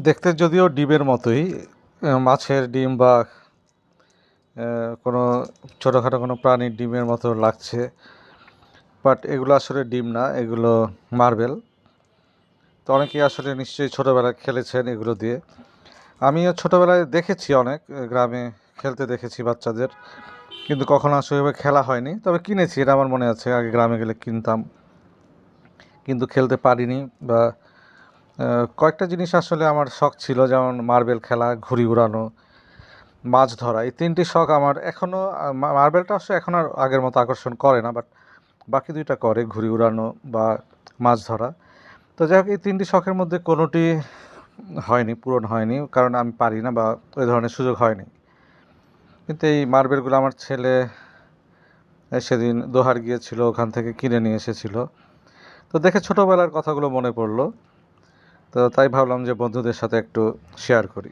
দেখতে যদিও ডিমের মতোই, মাছের ডিম বা কোনো ছোটোখাটো কোনো প্রাণীর ডিমের মতো লাগছে, বাট এগুলো আসলে ডিম না, এগুলো মার্বেল। তো অনেকেই আসলে নিশ্চয়ই ছোটোবেলায় খেলেছেন এগুলো দিয়ে। আমিও ছোটোবেলায় দেখেছি অনেক, গ্রামে খেলতে দেখেছি বাচ্চাদের, কিন্তু কখনো আসলে এভাবে খেলা হয়নি। তবে কিনেছি, এটা আমার মনে আছে, আগে গ্রামে গেলে কিনতাম, কিন্তু খেলতে পারিনি। বা কয়েকটা জিনিস আসলে আমার শখ ছিল, যেমন মার্বেল খেলা, ঘুড়ি উড়ানো, মাছ ধরা। এই ৩টি শখ আমার এখনও। মার্বেলটা আসলে এখন আর আগের মতো আকর্ষণ করে না, বাট বাকি ২টা করে, ঘুড়ি উড়ানো বা মাছ ধরা। তো যাই হোক, এই ৩টি শখের মধ্যে কোনোটি হয়নি, পূরণ হয়নি, কারণ আমি পারি না বা ওই ধরনের সুযোগ হয়নি। কিন্তু এই মার্বেলগুলো আমার ছেলে সেদিন দোহার গিয়েছিল, ওখান থেকে কিনে নিয়ে এসেছিল। তো দেখে ছোটোবেলার কথাগুলো মনে পড়লো। তো তাই ভাবলাম যে বন্ধুদের সাথে একটু শেয়ার করি।